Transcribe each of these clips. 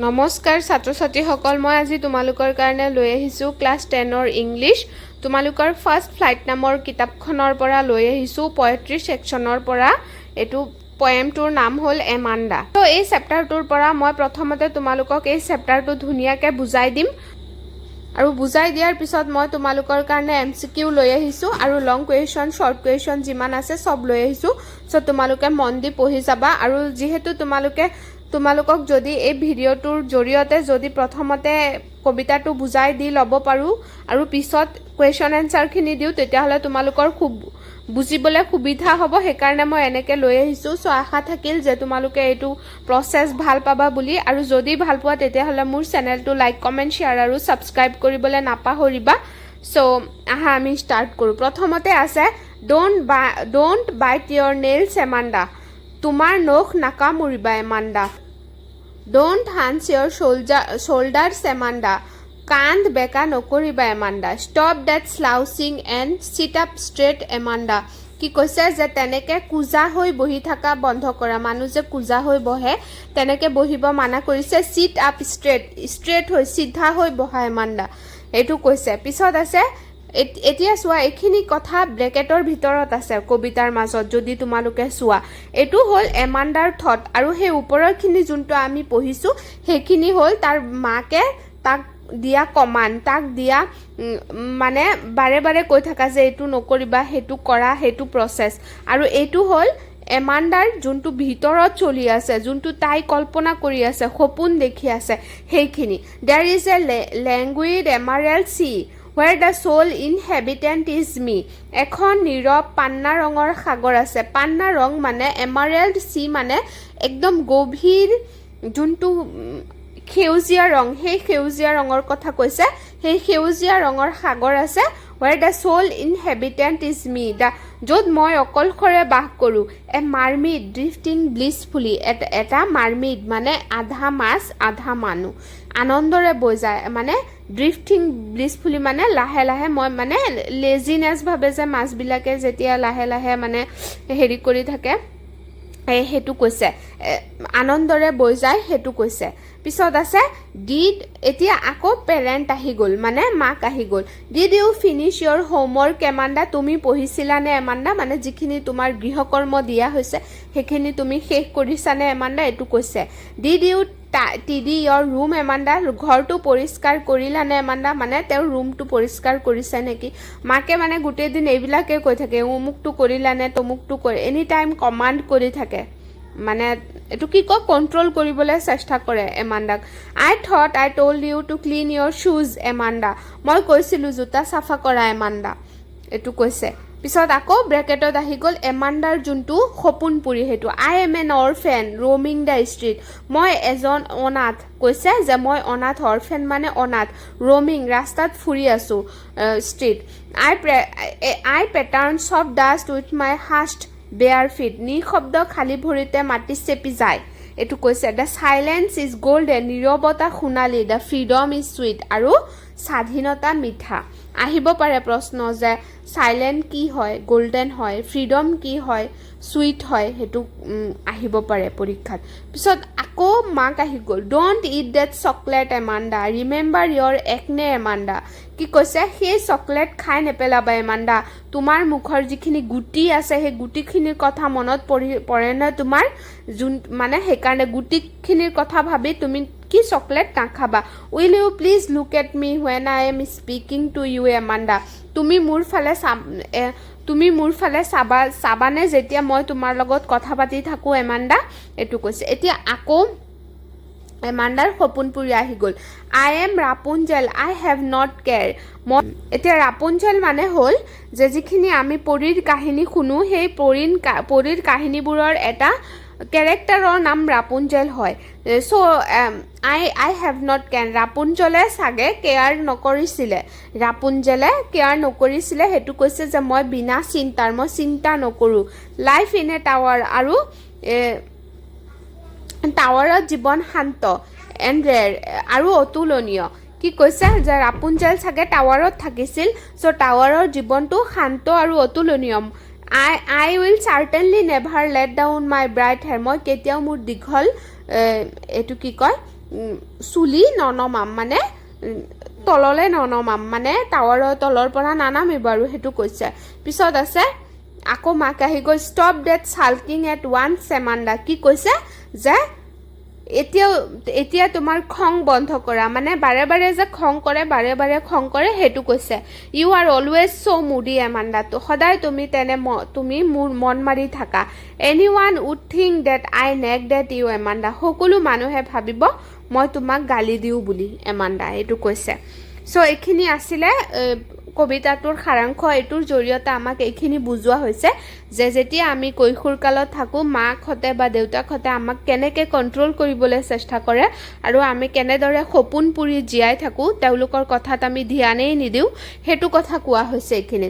নমস্কাৰ ছাত্ৰ ছাত্ৰীসকল মই আজি তোমালোকৰ কাৰণে লৈ আহিছোঁ ক্লাছ 10ৰ ইংলিছ তোমালোকৰ ফাৰ্ষ্ট ফ্লাইট নামৰ কিতাপখনৰ পৰা লৈ আহিছোঁ 35 সেকশনৰ পৰা এটো পয়েমটোৰ নাম হ'ল এমান্ডা তো এই চেপ্টাৰটোৰ পৰা মই প্ৰথমতে তোমালোকক এই চেপ্টাৰটো ধুনিয়াকৈ বুজাই দিম আৰু বুজাই দিয়াৰ পিছত মই তোমালোকৰ কাৰণে MCQ লৈ আহিছোঁ আৰু লং কুৱেশ্যন শৰ্ট কুৱেশ্যন যিমান আছে সব লৈ আহিছোঁ সো তোমালোকে মন দি পঢ়ি যাবা আৰু যেহেতু তোমালোকক যদি এই ভিডিওটোৰ জৰিয়তে যদি প্ৰথমতে কবিতাটো বুজাই দি ল'ব পাৰো আৰু পিছত কুৱেশ্যন এনসাৰখিনি দিও তেতিয়াহলে তোমালোকৰ খুব বুজিবলৈ সুবিধা হ'ব হেকাৰণে মই এনেকৈ লৈ আহিছোঁ সো আশা থাকিল যে তোমালোকে এইটো প্ৰসেস ভাল পাবা বুলি আৰু যদি ভাল পোৱা তেতিয়াহলে মোৰ চেনেলটো লাইক কমেন্ট শেয়াৰ আৰু সাবস্ক্ৰাইব কৰিবলৈ নাপাহৰিবা সো আহা আমি স্টাৰ্ট কৰো প্ৰথমতে আছে ডোন্ট বাইট ইয়োৰ নেইলছ এমান্ডা তোমাৰ নখ নাকামুৰিবা এমান্ডা Don't hunch your shoulders, Amanda. Can't beka nokoriba, Amanda. Stop that slouching and sit up straight, Amanda. কি কৈছে যে তেনেকে কুজা হৈ বহি থকা বন্ধ কৰা মানুহ যে কুজা হৈ বহে তেনেকে বহিব মানা কৰিছে সিট আপ স্ট্ৰেট হৈ সিধা হৈ বহা এমান্ডা এটো কৈছে পিছত আছে এতিয়া সোয়া এখিনি কথা ব্ৰেকেটৰ ভিতৰত আছে কবিতাৰ মাজত যদি তোমালোকে সোয়া এটো হল এমান্ডাৰ থট আৰু হে ওপৰৰখিনি যোনটো আমি পঢ়িছো হেখিনি হল তাৰ মাকে তাক দিয়া কমান্ড তাক দিয়া মানে বাৰে বাৰে কৈ থাকা যে এটো নকৰিবা হেতু কৰা হেতু প্ৰসেস আৰু এটো হল এমান্ডাৰ যোনটো ভিতৰত চলি আছে যোনটো তাই কল্পনা কৰি আছে সপোন দেখি আছে হেখিনি there is a languid emerald sea where the sole inhabitant is me এখন নীৰৱ পান্না ৰঙৰ সাগৰ আছে পান্না ৰং মানে এমাৰেল্ড সি মানে একদম গভীৰ যোনটো খেউজিয়া ৰং হে খেউজিয়া ৰঙৰ কথা কৈছে হে খেউজিয়া ৰঙৰ সাগৰ আছে where the sole inhabitant is me য'ত মই অকলখৰে বাস কৰো এ মাৰ্মেড ড্ৰিফটিং ব্লিছফুলি এটা মাৰ্মেড মানে আধা মাছ আধা মানুহ আনন্দৰে বৈ যায় মানে ড্ৰিফটিং ব্লিছফুলি মানে লাহে লাহে মই মানে লেজিনেস ভাবে যে মাছ বিলাকে যেতিয়া লাহে লাহে মানে হেৰি কৰি থাকে হেতু কৈছে আনন্দৰে বৈ যায় হেতু কৈছে পিছত আছে ডিড এতিয়া আকৌ পেৰেন্ট আহি গল মানে মাক আহি গল did you finish your homework Amanda তুমি পঢ়িছিলানে এমান্ডা মানে যিখিনি তোমাৰ গৃহকৰ্ম দিয়া হৈছে হেখিনি তুমি শেষ কৰিছানে এমান্ডা এটো কৈছে ডিড ইউ টিডি ইয়োৰ ৰুম এমান্ডা ঘৰটো পৰিষ্কাৰ কৰিলানে এমান্ডা মানে তেওঁৰ ৰুমটো পৰিষ্কাৰ কৰিছে নেকি মাকে মানে গোটেই দিন এইবিলাকে কৈ থাকে উমুকটো কৰিলানে তমুকটো কৰি এনি টাইম কমান্ড কৰি থাকে মানে এটো কি কয় কন্ট্ৰোল কৰিবলৈ চেষ্টা কৰে এমান্ডাক I thought I told you to clean your shoes Amanda মই কৈছিলো জোতা সাফা কৰা এমান্ডা এটো কৈছে পিছত আকৌ ব্ৰেকেটত আহি গল এমান্ডাৰ যোনটো সপোন পুৰি হেতু I am an orphan roaming the street মই এজন অনাথ কৈছে যে মই অনাথ অৰফেন মানে অনাথ ৰোমিং ৰাস্তাত ফুৰি আছো street I patterns of dust with my haste bare feet নি শব্দ খালি ভৰিতে মাটি চেপি যায় এটো কৈছে দা সাইলেন্স ইজ গোল্ডেন নীৰৱতা সোণালী দা ফ্ৰীডম ইজ সুইট আৰু স্বাধীনতা মিঠা আহিব পাৰে প্ৰশ্ন যে সাইলেন্ট কি হয় গোল্ডেন হয় ফ্ৰীডম কি হয় সুইট হয় হেতু আহিব পাৰে পৰীক্ষাত পিছত আকৌ মাক আহি গল don't eat that chocolate Amanda remember your acne Amanda কি কৈছে সেই চকলেট খাই নেপেলাবা এমান্ডা তোমাৰ মুখৰ যিখিনি গুটি আছে সেই গুটিখিনিৰ কথা মনত পৰে না তোমাৰ মানে হেকাৰণে গুটিখিনিৰ কথা ভাবি তুমি কি চকলেট নাখাবা will you please look at me when I am speaking to you Amanda তুমি মোৰ ফালে সাবানে যেতিয়া মই তোমাৰ লগত কথা পাতি থাকো এমান্ডা এটো কৈছে এতিয়া আকৌ এমান্ডাৰ সপোন পুৰি আহি গল I am Rapunzel I have not care এতিয়া ৰাপুঞ্জেল মানে হল যে যিখিনি আমি পৰীৰ কাহিনী শুনো সেই পৰীৰ কাহিনীবোৰৰ এটা ক্যাৰেক্টাৰৰ নাম ৰাপুঞ্জেল হয় so I have not care ৰাপুঞ্জলে সাগে কেয়াৰ নকৰিছিলে হেতু কৈছে যে মই বিনা চিন্তাৰ মই চিন্তা নকৰো লাইফ ইন এ টাৱাৰ আৰু টাৱাৰত জীৱন শান্ত এণ্ড ৰেয়াৰ আৰু অতুলনীয় কি কৈছে যে ৰাপুঞ্জেল সাগে টাৱাৰত থাকিছিল সো টাৱাৰৰ জীৱনটো শান্ত আৰু অতুলনীয় I will certainly never let down my bright hair মই কেতিয়াও মোৰ দীঘল এটো কি কয় চুলি ননমাম মানে তললে ননমাম মানে টাৱাৰৰ তলৰ পৰা নানামিব আৰু সেইটো কৈছে পিছত আছে আকৌ মাক আহি গৈ ষ্টপ ডেট সাল্কিং এট ওয়ান্স এমান্ডা কি কৈছে যে এতিয়া তোমাৰ খং বন্ধ কৰা মানে বাৰে বাৰে যে খং কৰে হেতু কৈছে you are always so moody Amanda তো সদায় তুমি মোৰ মন মাৰি থাকা anyone would think that I nag that you Amanda সকলো মানুহে ভাবিব মই তোমাক গালি দিও বুলি এমান্ডা এটো কৈছে সো এইখিনি আছিলে কবিতাটোৰ সাৰাংশ এটোৰ জৰিয়তে আমাক এইখিনি বুজোৱা হৈছে যে যেতিয়া আমি কৈশোৰ কালত থাকো মাকহঁতে বা দেউতাকহঁতে আমাক কেনেকৈ কন্ট্ৰোল কৰিবলৈ চেষ্টা কৰে আৰু আমি কেনেদৰে সপোন পুৰি জীয়াই থাকো তেওঁলোকৰ কথাত আমি ধ্যানেই নিদিও হেতু কথা কোৱা হৈছে এইখিনি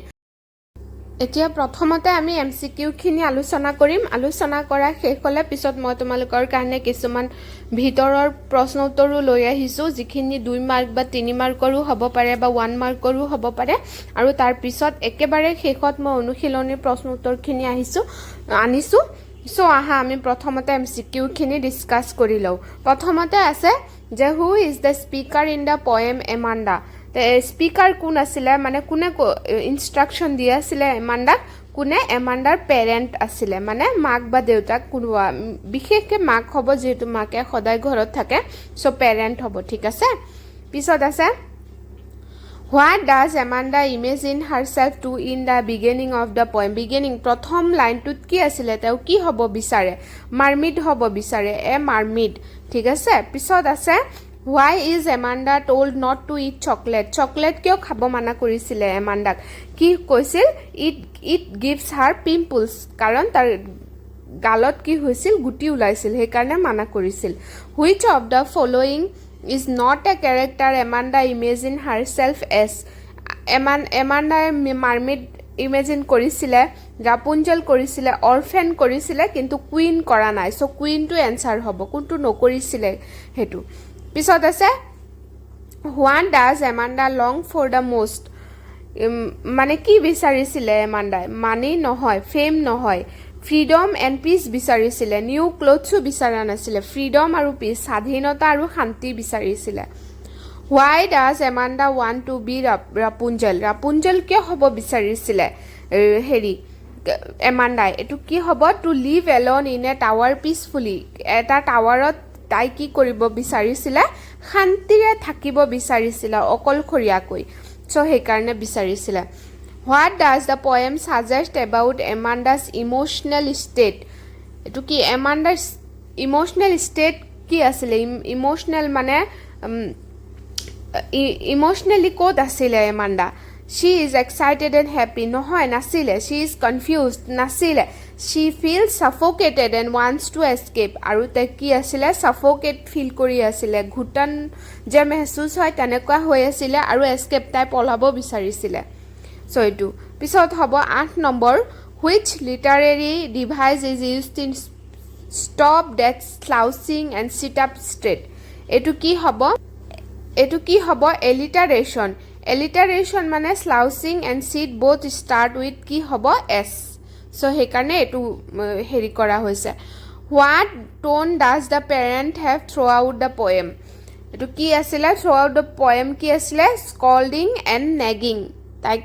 এতিয়া প্ৰথমতে আমি MCQ খিনি আলোচনা কৰিম আলোচনা কৰা শেষ হ'লে পিছত মই তোমালোকৰ কাৰণে কিছুমান ভিতৰৰ প্ৰশ্ন উত্তৰো লৈ আহিছো যিখিনি 2 মাৰ্ক বা 3 মাৰ্কৰো হ'ব পাৰে বা 1 মাৰ্কৰো হ'ব পাৰে আৰু তাৰ পিছত একেবাৰে শেষত মই অনুশীলনীৰ প্ৰশ্ন উত্তৰখিনি আনিছো সো আহা আমি প্ৰথমতে MCQ খিনি ডিসকাস কৰি লও প্ৰথমতে আছে যে who is the speaker in the poem Amanda speaker কোন আছিলে মানে কোনে ইনস্ট্ৰাকশন দিয়া আছিলে এমান্ডাক কোনে এমান্ডাৰ পেৰেন্ট আছিলে মানে মাক বা দেউতাক কোনোবা বিশেষকৈ মাক হ'ব যেহেতু মাকে সদায় ঘৰত থাকে সো পেৰেন্ট হ'ব ঠিক আছে পিছত আছে What does Amanda imagine herself to in the beginning of the poem? Beginning প্ৰথম লাইনটোত কি আছিলে তেও কি হ'ব বিচাৰে মাৰ্মিড হ'ব বিচাৰে এ মাৰ্মিড ঠিক আছে পিছত আছে Why is Amanda told not to eat chocolate? Chocolate কিয় খাব মানা কৰিছিলে এমান্ডাক কি কৈছিল it gives her pimples কাৰণ তাৰ গালত কি হৈছিল গুটি ওলাইছিল সেই কাৰণে মানা কৰিছিল Which of the following is not a character Amanda imagine herself as Amanda mermaid imagine কৰিছিলে Rapunzel কৰিছিলে orphan কৰিছিলে কিন্তু queen কৰা নাই সো queen to answer হ'ব কোনটো নকৰিছিলে হেতু পিছত আছে What does Amanda long for the most মানে কি বিচাৰিছিলে এমান্ডা মানি নহয় ফেম নহয় ফ্ৰীডম এণ্ড পিস বিচাৰিছিলে নিউ ক্লোথছো বিচাৰা নাছিলে ফ্ৰীডম আৰু পিস স্বাধীনতা আৰু শান্তি বিচাৰিছিলে Why does Amanda want to be Rapunzel? Rapunzel কিয় হ'ব বিচাৰিছিলে হেৰি এমান্ডা এটো কি হ'ব to live alone in a tower peacefully এটা টাৱাৰত তাই কি কৰিব বিচাৰিছিলে শান্তিৰে থাকিব বিচাৰিছিলে অকলখৰিয়াকৈ সো সেই কাৰণে বিচাৰিছিলে What does the poem suggest about Amanda's emotional state? এটো কি Amanda's emotional state কি আছিলে emotional মানে emotionally ক'ত আছিলে Amanda She is excited and happy নহয় নাছিলে She is confused নাছিলে She feels suffocated and wants to escape আৰু তে কি আছিলে suffocate feel কৰি আছিলে ঘুটান যে महसूस হয় তেনেকুৱা হৈ আছিলে আৰু escape তাই পলাব বিচাৰিছিলে সো এটো পিছত হ'ব 8 number which literary device is used in stop that slouching and sit up straight এটো কি হ'ব alliteration মানে slouching and sit both start with কি হ'ব s সো সেই কাৰণে এটো হেৰি কৰা হৈছে what tone does the parent have throughout the poem এটো কি আছিলে throughout the poem কি আছিলে scolding and nagging তাই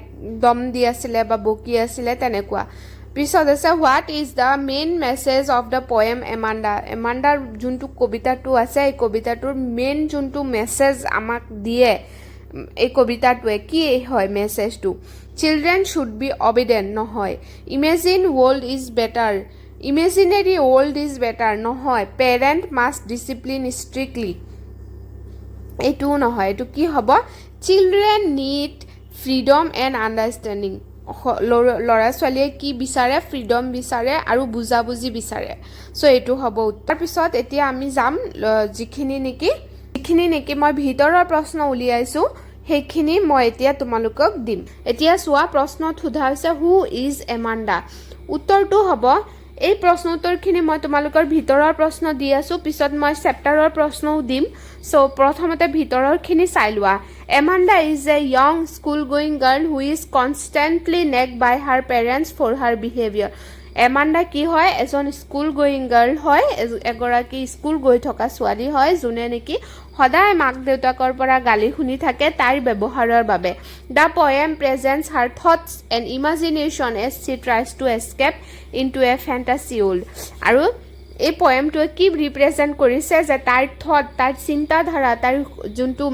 দম দি আছিলে বা বকি আছিলে তেনেকুৱা পিছত আছে what is the main message of the poem Amanda যোনটো কবিতাটো আছে এই কবিতাটোৰ মেইন যোনটো মেসেজ আমাক দিয়ে এই কবিতাটোৱে কি হয় মেসেজটো children should be obedient নহয় imaginary world is better নহয় parent must discipline strictly এটো নহয় এটো কি হ'ব children need freedom and understanding লৰা ছোৱালীয়ে কি বিচাৰে ফ্ৰীডম বিচাৰে আৰু বুজাবুজি বিচাৰে সো এটো হ'ব উত্তৰ পিছত এতিয়া আমি যাম যিখিনি নেকি মই ভিতৰৰ প্ৰশ্ন উলিয়াইছো সেইখিনি মই এতিয়া তোমালোকক দিম এতিয়া সোৱা প্ৰশ্নত সোধা হৈছে হু ইজ এমান্ডা উত্তৰটো হ'ব এই প্ৰশ্ন উত্তৰখিনি মই তোমালোকৰ ভিতৰৰ প্ৰশ্ন দি আছো পিছত মই চেপ্টাৰৰ প্ৰশ্নও দিম সো প্ৰথমতে ভিতৰৰখিনি চাই লোৱা Amanda is a young school going girl who is constantly nagged by her parents for her behavior এমাণ্ডা কি হয় এজন স্কুল গোয়িং গাৰ্ল হয় এগৰাকী স্কুল গৈ থকা ছোৱালী হয় যোনে নেকি সদায় মাক দেউতাকৰ পৰা গালি শুনি থাকে তাইৰ ব্যৱহাৰৰ বাবে the poem presents her thoughts and imagination as she tries to escape into a fantasy world আৰু এই পয়েমটোৱে কি ৰিপ্ৰেজেণ্ট কৰিছে যে তাইৰ থট তাইৰ চিন্তাধাৰা তাইৰ যোনটো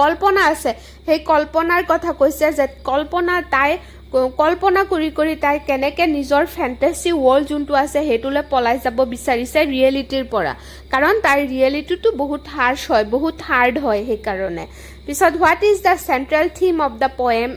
কল্পনা আছে সেই কল্পনাৰ কথা কৈছে যে কল্পনা কৰি তাই কেনেকৈ নিজৰ ফেণ্টাচি ৱৰ্ল্ড যোনটো আছে সেইটোলৈ পলাই যাব বিচাৰিছে ৰিয়েলিটিৰ পৰা কাৰণ তাইৰ ৰিয়েলিটিটো বহুত হাৰ্ছ হয় বহুত হাৰ্ড হয় সেইকাৰণে পিছত what is the central theme of the poem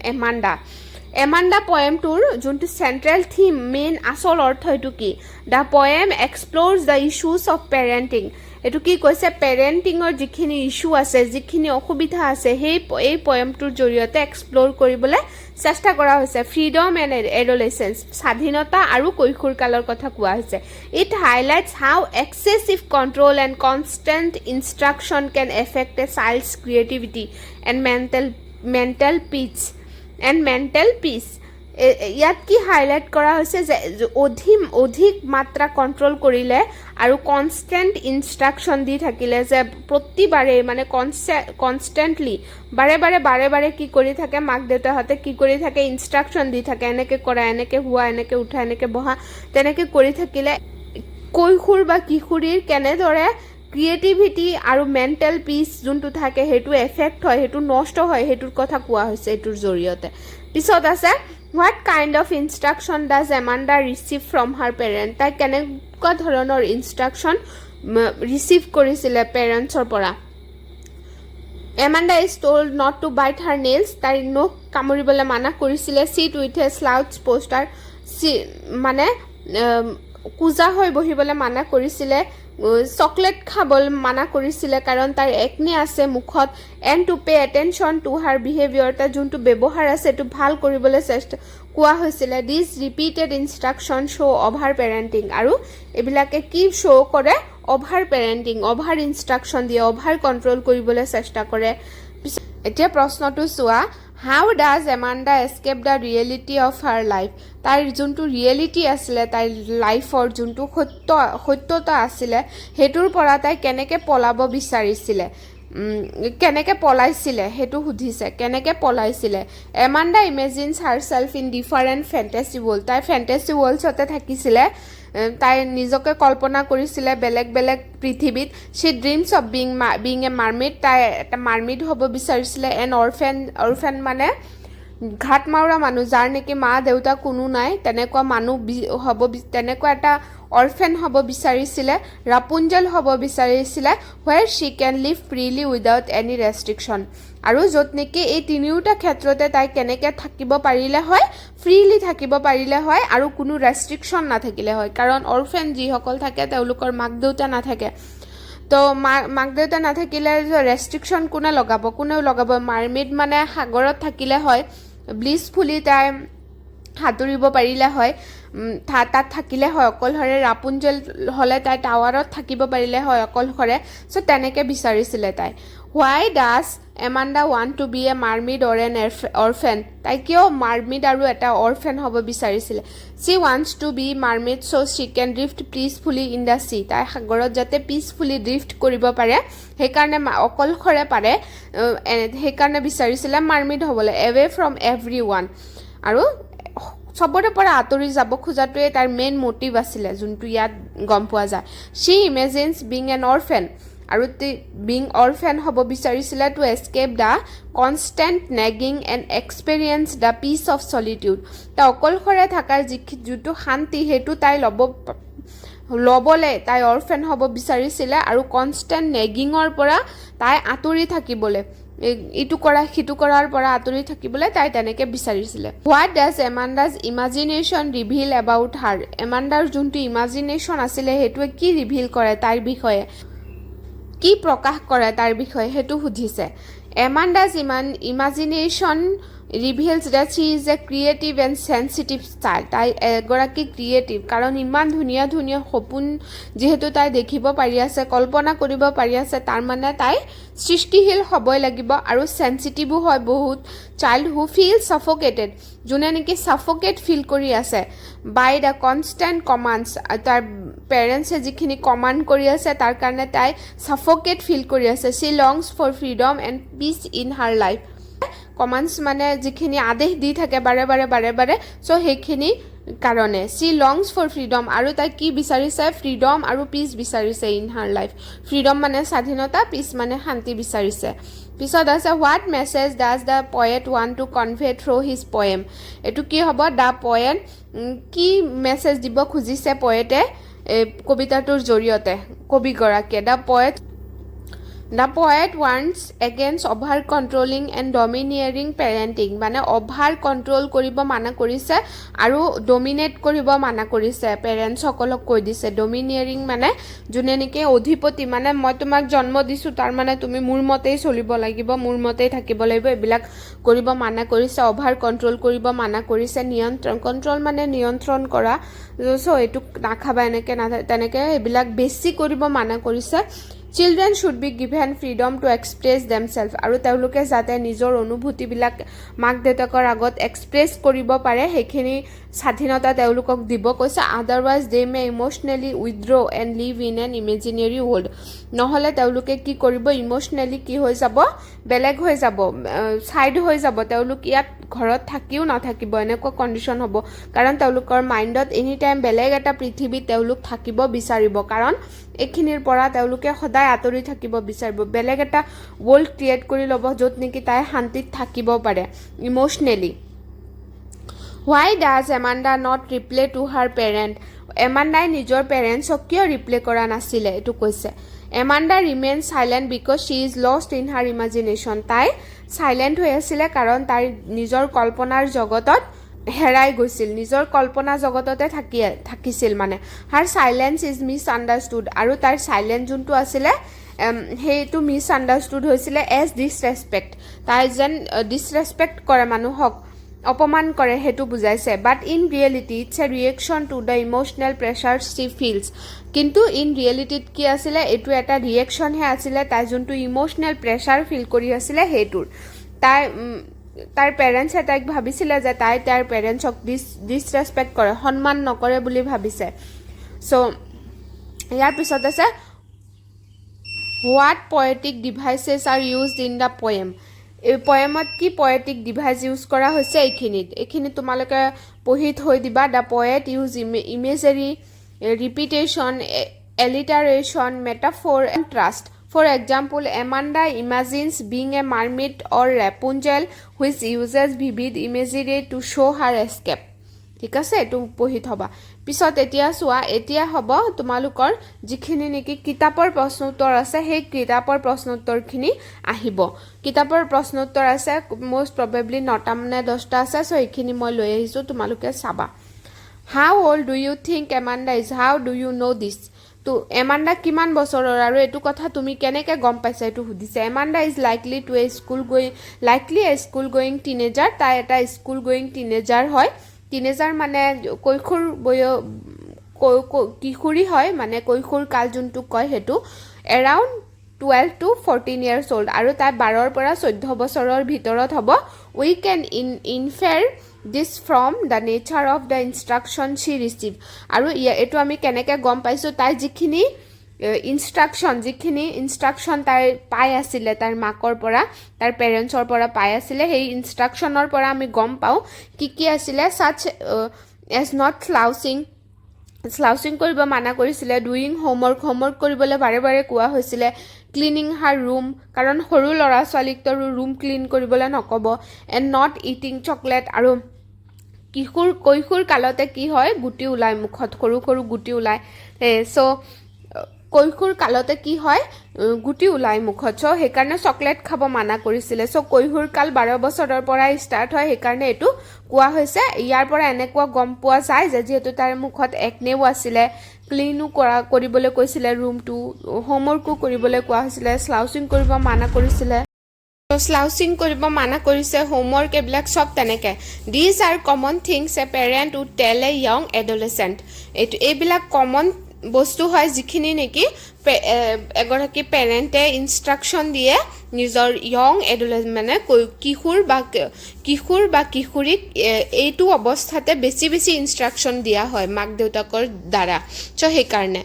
Amanda পয়েমটোৰ যোনটো চেণ্ট্ৰেল থিম মেইন আচল অৰ্থ এইটো কি the poem explores the issues of parenting এইটো কি কৈছে পেৰেণ্টিঙৰ যিখিনি ইছ্যু আছে যিখিনি অসুবিধা আছে এই পয়েমটোৰ জৰিয়তে এক্সপ্ল'ৰ কৰিবলৈ চেষ্টা কৰা হৈছে ফ্ৰীডম এণ্ড এডলেচেন্স স্বাধীনতা আৰু কৈশোৰকালৰ কথা কোৱা হৈছে it highlights how excessive control and constant instruction can affect a child's creativity and mental peace ইয়াত কি হাইলাইট কৰা হৈছে যে অধিক মাত্ৰা কণ্ট্ৰল কৰিলে আৰু কনষ্টেণ্ট ইনষ্ট্ৰাকশ্যন দি থাকিলে যে প্ৰতিবাৰে মানে কনষ্টেণ্টলি বাৰে বাৰে কি কৰি থাকে মাক দেউতাহঁতে কি কৰি থাকে ইনষ্ট্ৰাকশ্যন দি থাকে এনেকৈ কৰা এনেকৈ হোৱা এনেকৈ উঠা এনেকৈ বহা তেনেকৈ কৰি থাকিলে কৈশোৰ বা কিশোৰীৰ কেনেদৰে ক্ৰিয়েটিভিটি আৰু মেণ্টেল পিচ যোনটো থাকে সেইটো এফেক্ট হয় সেইটো নষ্ট হয় সেইটোৰ কথা কোৱা হৈছে এইটোৰ জৰিয়তে পিছত আছে what kind of instruction does Amanda receive from her parent তাই কেনেকুৱা ধৰণৰ ইনষ্ট্ৰাকশ্যন ৰিচিভ কৰিছিলে পেৰেণ্টছৰ পৰা Amanda is told not to bite her nails তাইৰ নখ কামুৰিবলৈ মানা কৰিছিলে sit with a slouched posture মানে কোজা হৈ বহিবলৈ মানা কৰিছিলে চকলেট খাবলৈ মানা কৰিছিলে কাৰণ তাইৰ একনি আছে মুখত and to pay attention two her behaviour তাই যোনটো ব্যৱহাৰ আছে এইটো ভাল কৰিবলৈ চেষ্টা কোৱা হৈছিলে this repeated instruction show' over parenting আৰু এইবিলাকে কি শ্ব' কৰে অভাৰ পেৰেণ্টিং অভাৰ ইনষ্ট্ৰাকশ্যন দিয়ে অভাৰ কণ্ট্ৰল কৰিবলৈ চেষ্টা কৰে এতিয়া প্ৰশ্নটো চোৱা how does Amanda escape the reality of her life তাইৰ যোনটো ৰিয়েলিটি আছিলে তাইৰ লাইফৰ যোনটো সত্যতা আছিলে সেইটোৰ পৰা তাই কেনেকৈ পলাব বিচাৰিছিলে কেনেকৈ পলাইছিলে সেইটো সুধিছে কেনেকৈ পলাইছিলে Amanda imagines her self in different fantasy world তাই ফেণ্টাচি ৱৰ্ল্ডছতে থাকিছিলে তাই নিজকে কল্পনা কৰিছিলে বেলেগ পৃথিৱীত she dreams of being a mermaid তাই এটা মাৰ্মেড হ'ব বিচাৰিছিলে এন অৰফেন মানে ঘাট মাউৰা মানুহ যাৰ নেকি মা দেউতা কোনো নাই তেনেকুৱা মানুহ হ'ব তেনেকুৱা এটা অৰফেন হ'ব বিচাৰিছিলে ৰাপুঞ্জেল হ'ব বিচাৰিছিলে where she can live freely without any restriction আৰু য'ত নেকি এই তিনিওটা ক্ষেত্ৰতে তাই কেনেকৈ থাকিব পাৰিলে হয় ফ্ৰীলি থাকিব পাৰিলে হয় আৰু কোনো ৰেষ্ট্ৰিকশ্যন নাথাকিলে হয় কাৰণ অৰফেন যিসকল থাকে তেওঁলোকৰ মাক দেউতা নাথাকে তো মাক দেউতা নাথাকিলে ৰেষ্ট্ৰিকশ্যন কোনেও লগাব মাৰ্মেড মানে সাগৰত থাকিলে হয় ব্লিছফুলি তাই সাঁতুৰিব পাৰিলে হয় তাত থাকিলে হয় অকলশৰে ৰাপুঞ্জেল হ'লে তাই টাৱাৰত থাকিব পাৰিলে হয় অকলশৰে চ' তেনেকৈ বিচাৰিছিলে তাই why does Amanda want to be a mermaid or an orphan তাই কিয় মাৰ্মেড আৰু এটা অৰফেন হ'ব বিচাৰিছিলে she wants to be mermaid so' she can drift peacefully in the sea তাই সাগৰত যাতে পিচফুলি ড্ৰিফ্ট কৰিব পাৰে সেইকাৰণে অকলশৰে পাৰে সেইকাৰণে বিচাৰিছিলে মাৰ্মেড হ'বলৈ এৱে ফ্ৰম এভৰি ওৱান আৰু চবৰে পৰা আঁতৰি যাব খোজাটোৱে তাৰ মেইন মটিভ আছিলে যোনটো ইয়াত গম পোৱা যায় she imagines being an orphan আৰু বিং অৰফেন হ'ব বিচাৰিছিলে to escape the constant nagging and experience the peace of solitude তাই অকলশৰে থকাৰ যিটো শান্তি সেইটো তাই ল'বলৈ তাই অৰফেন হ'ব বিচাৰিছিলে আৰু কনষ্টেণ্ট নেগিঙৰ পৰা তাই আঁতৰি থাকিবলৈ ইটো কৰা সিটো কৰাৰ পৰা আঁতৰি থাকিবলৈ তাই তেনেকৈ বিচাৰিছিলে what does Amanda's imagination reveal about her এমাণ্ডাৰ যোনটো ইমাজিনেশ্যন আছিলে সেইটোৱে কি ৰিভিল কৰে তাইৰ বিষয়ে কি প্ৰকাশ কৰে তাৰ বিষয়ে সেইটো সুধিছে এমাণ্ডাজ imagination reveals that she is a creative and sensitive child. তাই এগৰাকী ক্ৰিয়েটিভ কাৰণ ইমান ধুনীয়া ধুনীয়া সপোন যেহেতু তাই দেখিব পাৰি আছে কল্পনা কৰিব পাৰি আছে তাৰ মানে তাই সৃষ্টিশীল হ'বই লাগিব আৰু সেনসিটিভো হয় বহুত চাইল্ড হু ফিল সাফোকেটেড যোনে নেকি সাফোকেট ফিল কৰি আছে বাই দ্য কনষ্টেণ্ট কমাণ্ডছ তাৰ পেৰেণ্টছে যিখিনি কমাণ্ড কৰি আছে তাৰ কাৰণে তাই সাফোকেট ফিল কৰি আছে she longs for freedom and peace in her life commands মানে যিখিনি আদেশ দি থাকে বাৰে বাৰে সো সেইখিনি কাৰণে she longs for freedom আৰু তাই কি বিচাৰিছে ফ্ৰীডম আৰু পিচ বিচাৰিছে ইন হাৰ লাইফ ফ্ৰীডম মানে স্বাধীনতা পিচ মানে শান্তি বিচাৰিছে পিছত আছে what message does the poet want to convey through his poem এইটো কি হ'ব দ্য পয়েট কি মেছেজ দিব খুজিছে পয়েটে কবিতাটোৰ জৰিয়তে কবিগৰাকীয়ে The poet warns against over controlling and domineering parenting মানে over control কৰিব মানা কৰিছে আৰু dominate কৰিব মানা কৰিছে পেৰেণ্টছ সকলক কৈ দিছে domineering মানে যোনে নেকি অধিপতি মানে মই তোমাক জন্ম দিছো তাৰ মানে তুমি মোৰ মতেই চলিব লাগিব মোৰ মতেই থাকিব লাগিব এবিলাক কৰিব মানা কৰিছে over control কৰিব মানা কৰিছে নিয়ন্ত্ৰণ control মানে নিয়ন্ত্ৰণ কৰা সো এটু নাখাবা এনেকে না তেনেকে এবিলাক বেছি কৰিব মানা কৰিছে Children should be given freedom to express themselves আৰু তেওঁলোকে যাতে নিজৰ অনুভূতিবিলাক মাক দেউতাকৰ আগত এক্সপ্ৰেছ কৰিব পাৰে সেইখিনি স্বাধীনতা তেওঁলোকক দিব কৈছে otherwise they may emotionally withdraw and live in an imaginary world নহ'লে তেওঁলোকে কি কৰিব ইমোশনেলি কি হৈ যাব বেলেগ হৈ যাব সাইড হৈ যাব তেওঁলোক ইয়াত ঘৰত থাকিও নাথাকিব এনেকুৱা কণ্ডিশ্যন হ'ব কাৰণ তেওঁলোকৰ মাইণ্ডত এনি টাইম বেলেগ এটা পৃথিৱীত তেওঁলোক থাকিব বিচাৰিব কাৰণ এইখিনিৰ পৰা তেওঁলোকে সদায় আঁতৰি থাকিব বিচাৰিব বেলেগ এটা ৱৰ্ল্ড ক্ৰিয়েট কৰি ল'ব য'ত নেকি তাই শান্তিত থাকিব পাৰে ইমোশনেলি Why does Amanda not reply to her parent? Amanda নিজৰ পেৰেণ্টছক কিয় ৰিপ্লে কৰা নাছিলে এটো কৈছে Amanda remains silent because she is lost in her imagination. তাই সাইলেন্ট হৈ আছিল কাৰণ তাই নিজৰ কল্পনাৰ জগতত হেৰাই গৈছিল নিজৰ কল্পনা জগততে থাকিছিল মানে her silence is misunderstood আৰু তাৰ সাইলেন্ট যোনটো আছিল হেইটো মিসআন্ডাৰস্টুড হৈছিল as disrespect তাই যেন disrespect কৰে মানুহক অপমান কৰে হেতু বুজাইছে but in reality it's a reaction to the emotional pressure she feels কিন্তু ইন ৰিয়েলিটিত কি আছিল এটো এটা ৰিয়েকশন হে আছিল তাই যোনটো ইমোশনাল প্ৰেছাৰ ফিল কৰি আছিল হেতুৰ তাই পেৰেণ্টছে তাইক ভাবিছিল যে তাই তাইৰ পেৰেণ্টছক ডিসৰেসপেক্ট কৰে সন্মান নকৰে বুলি ভাবিছে সো ইয়াৰ পিছত আছে what poetic devices R used in the poem এই পোয়েমত কি পয়েটিক ডিভাইস ইউজ কৰা হৈছে এইখিনি তোমালোকে পঢ়ি থৈ দিবা the poet use imagery repetition alliteration metaphor and trust For example, Amanda imagines being a mermaid or Rapunzel which uses vivid imagery to show her escape. ঠিক আছে এটো পঢ়ি থবা পিছত এতিয়া সোৱা এতিয়া হ'ব তোমালোকৰ যিখিনি নেকি কিতাপৰ প্ৰশ্ন উত্তৰ আছে সেই কিতাপৰ প্ৰশ্ন উত্তৰখিনি আহিব কিতাপৰ প্ৰশ্ন উত্তৰ আছে মোস্ট প্ৰবেবলি 9টা মানে 10টা আছে সো এইখিনি মই লৈ আহিছো তোমালোকে চাবা How old do you think Amanda is? How do you know this? তো এমান্ডা কিমান বছৰৰ আৰু এটো কথা তুমি কেনেকে গম পাইছা এটো হুদিছে Amanda is likely to a school going teenager তাই এটা স্কুল গোইং টিনেজাৰ হয় টিনেজাৰ মানে কৈশোৰ কিশোৰী হয় মানে কৈশোৰ কাল যোনটো কয় হেতু around 12 to 14 years old আৰু তাই 12 পৰা 14 বছৰৰ ভিতৰত হ'ব we can infer this from the nature of the instruction she received আৰু এটো আমি কেনেকে গম পাইছো তাই যিখিনি ইনস্ট্ৰাকশন তাই পাই আছিল তাৰ মাকৰ পৰা তাৰ পেৰেণ্টছৰ পৰা পাই আছিল সেই ইনস্ট্ৰাকশনৰ পৰা আমি গম পাও কি আছিল such as not স্লাউচিং কৰিব মানা কৰিছিল ডুইং হোমৱৰ্ক কৰিবলৈ বাৰে কোৱা হৈছিল ক্লিনিং হাৰ ৰুম কাৰণ সৰু লৰা ছোৱালীক তো ৰুম ক্লিন কৰিবলৈ নকব এণ্ড নট ইটিং চকলেট আৰু কৈশোৰ কালতে কি হয় গুটি উলাই মুখত সৰু গুটি উলাই সো কৈশোৰ কালতে কি হয় গুটি উলাই মুখত সো হেকাৰণে চকলেট খাব মানা কৰিছিল সো কৈশোৰ কাল 12 বছৰৰ পৰা ষ্টাৰ্ট হয় হেকাৰণে এটো কোৱা হৈছে ইয়াৰ পৰা এনেকুৱা গম পোৱা যায় যে যেহেতু তাৰ মুখত একনেও আছিল ক্লিনো কৰিবলৈ কৈছিল ৰুমটো হোমৱৰ্কো কৰিবলৈ কোৱা হৈছিল স্লাউচিং কৰিব মানা কৰিছিল তো স্লাউচিং কৰিব মানা কৰিছে হোমৱৰ্ক এইবিলাক সব তেনেকে these are common things a parent would tell a young adolescent এইবিলাক কমন বস্তু হয় যিখিনি নেকি এগৰাকী পেৰেণ্টে ইনষ্ট্ৰাকচন দিয়ে নিজৰ ইয়ং এডোলেসেন্ট মানে কিশোৰ বা কিশোৰীক এইটো অৱস্থাতে বেছি ইনষ্ট্ৰাকচন দিয়া হয় মাক দেউতাকৰ দ্বাৰা সো সেই কাৰণে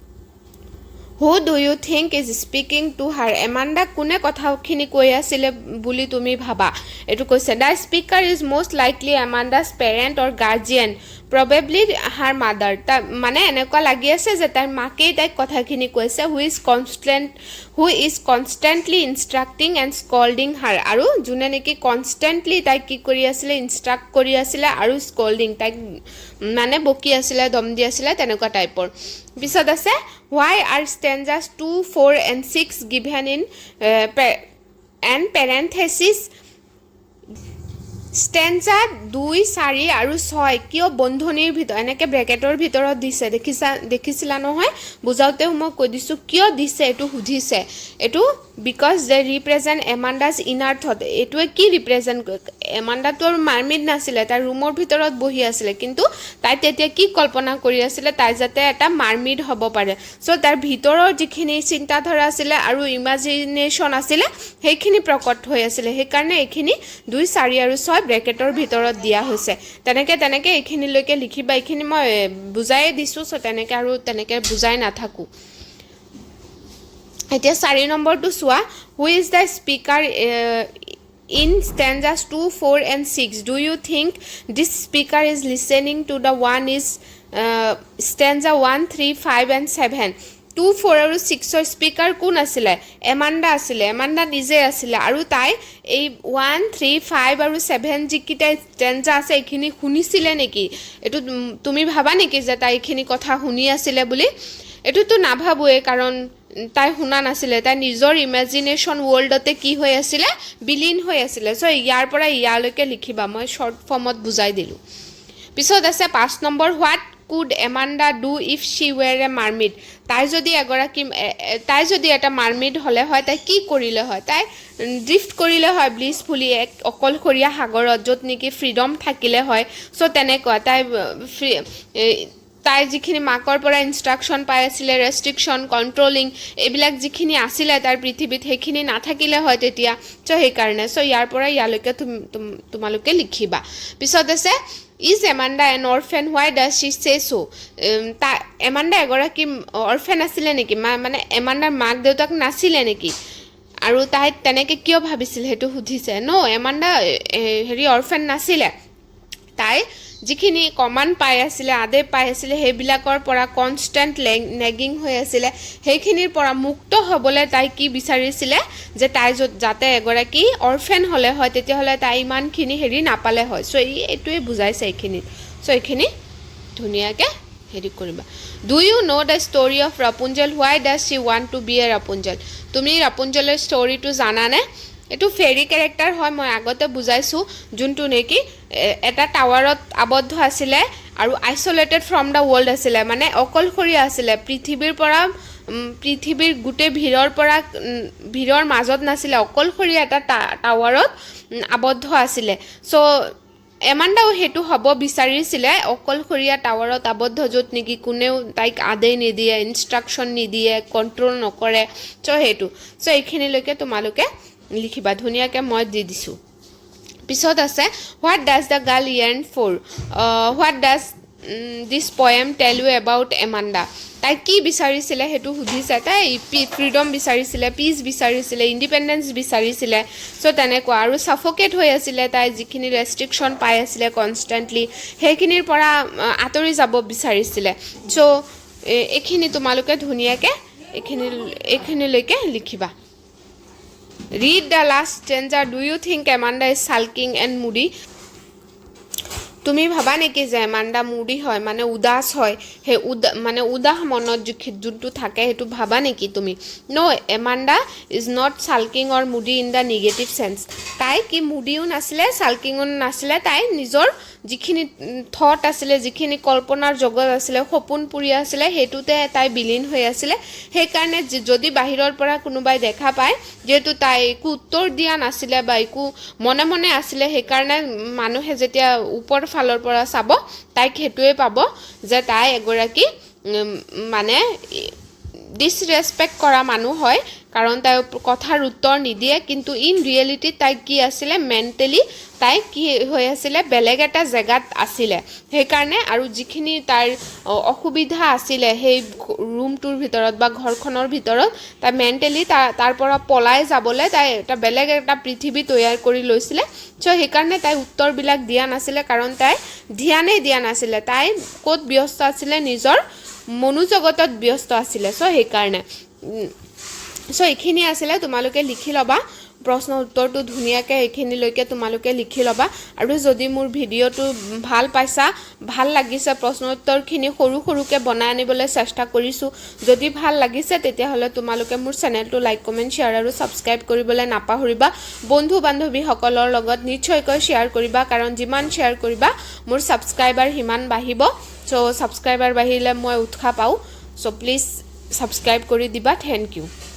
Who do you think is speaking to her? Amanda কোনে কথাখিনি কৈ আছিল বুলি তুমি ভাবা এটো কৈছে the speaker is most likely Amanda's parent or guardian probably her mother মানে এনেকুৱা লাগি আছে যে তার মাকেই তাই কথাখিনি কৈছে who is constantly instructing and scolding her আৰু জুনে নেকি constantly তাই কি কৰি আছিল ইনষ্ট্ৰাক্ট কৰি আছিল আৰু scolding তাই মানে বকি আছিল দম দি আছিল তেনেকুৱা টাইপৰ পিছত আছে why are stanzas 2 4 and 6 given in and parenthesis stanza 2 4 আৰু 6 কিয় বন্ধনীৰ ভিতৰ এনেকে ব্ৰেকেটৰ ভিতৰত দিছে দেখিছিলা নহয় বুজাওতে মই কৈ দিছো কিয় দিছে এটো সুধিছে এটো because they represent Amanda's inner thought এটোৱে কি ৰিপ্ৰেজেন্ট এমান্ডা তোৰ মাৰ্মিড নাছিলে তাৰ ৰুমৰ ভিতৰত বহি আছিল কিন্তু তাই তেতিয়া কি কল্পনা কৰি আছিল তাই যাতে এটা মাৰ্মিড হ'ব পাৰে সো তাৰ ভিতৰৰ যিখিনি চিন্তা ধৰা আছিল আৰু ইমাজিনেশন আছিল সেইখিনি প্ৰকট হৈ আছিল সেই কাৰণে এইখিনি 2 4 আৰু 6 ব্ৰেকেটৰ ভিতৰত দিয়া হৈছে তেনেকে এইখিনি লৈকে লিখিবা এইখিনি মই বুজাই দিছো সো তেনেকে বুজাই নাথাকো এতিয়া 4 নম্বৰটো সোৱা who is the speaker in stanzas 2 4 and 6 do you think this speaker is listening to the one is stanza 1 3 5 and 7 2 4 আৰু 6 ৰ স্পিকাৰ কোন আছিল এমান্ডা নিজে আছিল আৰু তাই এই 1 3 5 আৰু 7 যিকিটা stanza আছে এইখিনি শুনিছিল নেকি এটো তুমি ভাবা নেকি যে তাই এইখিনি কথা শুনি আছিল বুলি এটো তো নাভাবুৱে কাৰণ তাই শুনা নাছিলে তাই নিজৰ ইমাজিনেশন ওয়াৰ্ল্ডতে কি হৈ আছিল বিলীন হৈ আছিল সো ইয়াৰ পৰা ইয়ালৈকে লিখিবা মই শৰ্ট ফৰ্মত বুজাই দিলো পিছত আছে 5 number what could Amanda do if she were a mermaid তাই যদি এটা মাৰ্মিড হলে হয় তাই কি কৰিলে হয় তাই ড্ৰিফট কৰিলে হয় ব্লিসফুলি এক অকলখৰীয়া সাগৰত যত নেকি ফ্ৰীডম থাকিলে হয় সো তেনেকুৱা তাই যিখিনি মাকৰ পৰা ইনষ্ট্ৰাকচন পাই আছিল ৰেষ্ট্ৰিকচন কন্ট্ৰোলিং এইবিলাক যিখিনি আছিল তাৰ পৃথিৱীত সেইখিনি নাথাকিলে হয় তেতিয়া সো সেই কাৰণে সো ইয়াৰ পৰা ইয়ালৈকে তোমালোকে লিখিবা পিছত আছে is Amanda an orphan why does she say so তা এমান্ডা এগৰাকী অৰফেন আছিল নেকি মানে এমান্ডাৰ মাক দেউতাক নাছিল নেকি আৰু তাই তেনেকে কিয় ভাবিছিল হেতু সুধিছে নো এমান্ডা হেৰি অৰফেন নাছিল তাই যিখিনি কমান্ড পাই আছিল আদে পাই আছিল হেবিলাকৰ পৰা কনস্ট্যান্ট নেগিং হৈ আছিল হেখিনিৰ পৰা মুক্ত হ'বলে তাই কি বিচাৰিছিল যে তাই যাতে এগৰাকী অৰফেন হলে হয় তেতিয়া হলে তাই ইমানখিনি হেৰি নাপালে হয় সো এইটোৱে বুজাইছে এইখিনি সো এইখিনি ধুনিয়াকে হেৰি কৰিবা do you know the story of Rapunzel why does she want to be a Rapunzel তুমি Rapunzelৰ ষ্টৰীটো জানানে এটো ফেৰী ক্যাৰেক্টাৰ হয় মই আগতে বুজাইছো যোনটো নেকি এটা টাৱাৰত আবদ্ধ আছিল আৰু আইসোলেটেড ফ্ৰম দা ওয়াৰ্ল্ড আছিল মানে অকলখৰীয়া আছিল পৃথিৱীৰ গুটে ভিৰৰ মাজত নাছিল অকলখৰীয়া এটা টাৱাৰত আবদ্ধ আছিল সো এমান্ডাও হেতু হ'ব বিচাৰিছিল অকলখৰীয়া টাৱাৰত আবদ্ধ যত নেকি কোনেও তাইক আদেই নিদিয়ে ইনষ্ট্ৰাকচন নিদিয়ে কন্ট্ৰোল নকৰে সো হেতু সো এইখিনি লৈকে তোমালোকে লিখিবা ধুনিয়াকে মই দি দিছো পিছত আছে what does the girl yearn for what does this poem tell you about Amanda তাই কি বিচাৰিছিল হেতু সুধিছে তাই ফ্ৰীডম বিচাৰিছিল পিস বিচাৰিছিল ইন্ডিপেন্ডেন্স বিচাৰিছিল সো তেনেকুৱা আৰু সাফোকেট হৈ আছিল তাই যিখিনি ৰেষ্ট্ৰিকচন পাই আছিল কনস্ট্যান্টলি হেখিনিৰ পৰা আতৰি যাব বিচাৰিছিল সো এখিনি তোমালোকে ধুনিয়াকে এখিনি লৈকে লিখিবা Read the last stanza. Do you think Amanda is sulking and moody? তুমি ভাবা নেকি যে এমান্ডা মুডি হয় মানে উদাস হয় হে মানে উদাস মনত যোনটো থাকে হেতু ভাবা নেকি তুমি নো Amanda is not sulking or moody in the negative sense তাই কি মুডিও নাছিলে সালকিঙো নাছিলে তাই নিজৰ যিখিনি থট আছিলে যিখিনি কল্পনাৰ জগত আছিলে সপোন পুৰি আছিলে হেতুতে তাই বিলীন হৈ আছিলে সেই কাৰণে যদি বাহিৰৰ পৰা কোনোবাই দেখা পায় যেটো তাই একো উত্তৰ দিয়া নাছিলে বা একো মনে মনে আছিলে সেই কাৰণে মানুহে যেতিয়া ওপৰ ফালৰ পৰা চাব তাইক হেতুৱে পাব যে তাই এগৰাকী মানে ডিসৰেসপেক্ট কৰা মানুহ হয় কাৰণ তাই কথাৰ উত্তৰ নিদিয়ে কিন্তু ইন ৰিয়েলিটি তাই কি আছিলে মেন্টালি তাই কি হৈ আছিলে বেলেগ এটা জেগাত আছিলে সেই কাৰণে আৰু যিখিনি তাইৰ অসুবিধা আছিলে সেই ৰুমটোৰ ভিতৰত বা ঘৰখনৰ ভিতৰত তাই মেন্টালি তাৰ পৰা পলাই যাবলৈ তাই এটা বেলেগ এটা পৃথিৱী তৈয়াৰ কৰি লৈছিলে সো সেই কাৰণে তাই উত্তৰবিলাক দিয়া নাছিলে কাৰণ তাই ধ্যানে দিয়া নাছিলে তাই ক'ত ব্যস্ত আছিলে নিজৰ মনোজগতত ব্যস্ত আছিলে সো সেই কাৰণে সো এইখিনি আছিলে তোমালোকে লিখি লবা প্ৰশ্ন উত্তৰটো ধুনিয়াকৈ এইখিনিলৈকে তোমালোকে লিখি লবা আৰু যদি মোৰ ভিডিঅটো ভাল পাইছা ভাল লাগিছে প্ৰশ্ন উত্তৰখিনি সৰু সৰুকৈ বনাই আনিবলৈ চেষ্টা কৰিছো যদি ভাল লাগিছে তেতিয়া হলে তোমালোকে মোৰ চেনেলটো লাইক কমেন্ট শেয়াৰ আৰু সাবস্ক্ৰাইব কৰিবলৈ নাপাহৰিবা বন্ধু বান্ধৱী সকলৰ লগত নিশ্চয়কৈ শেয়াৰ কৰিবা কাৰণ যিমান শেয়াৰ কৰিবা মোৰ সাবস্ক্ৰাইবাৰ হিমান বাঢ়িব সো সাবস্ক্ৰাইবাৰ বাঢ়িলে মই উৎসাহ পাও সো প্লিজ সাবস্ক্ৰাইব কৰি দিবা থ্যাংক ইউ